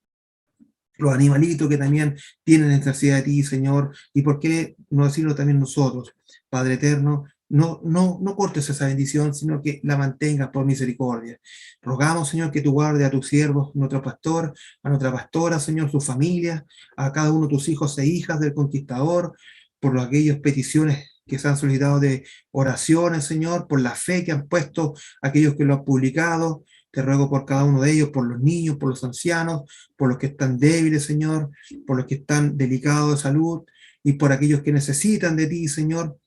los animalitos que también tienen necesidad de ti, Señor, y por qué no decirlo también nosotros, Padre eterno. No cortes esa bendición, sino que la mantengas por misericordia. Rogamos, Señor, que tú guardes a tus siervos, nuestro pastor, a nuestra pastora, Señor, su familia, a cada uno de tus hijos e hijas del Conquistador, por aquellas peticiones que se han solicitado de oraciones, Señor, por la fe que han puesto aquellos que lo han publicado. Te ruego por cada uno de ellos, por los niños, por los ancianos, por los que están débiles, Señor, por los que están delicados de salud, y por aquellos que necesitan de ti, Señor,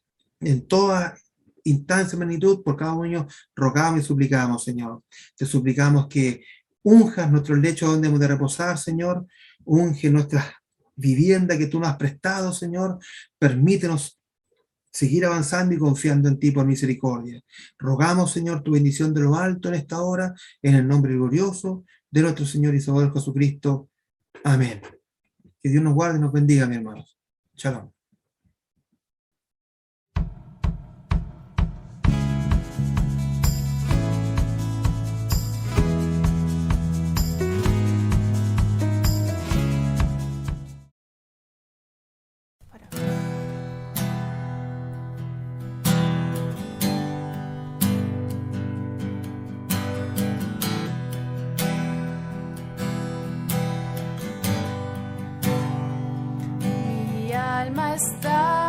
en toda instancia y magnitud. Por cada uno de ellos rogamos y suplicamos, Señor. Te suplicamos que unjas nuestros lechos donde hemos de reposar, Señor. Unge nuestras viviendas que tú nos has prestado, Señor. Permítenos seguir avanzando y confiando en ti por misericordia. Rogamos, Señor, tu bendición de lo alto en esta hora, en el nombre glorioso de nuestro Señor y Salvador Jesucristo. Amén. Que Dios nos guarde y nos bendiga, mis hermanos. Shalom. Mi alma está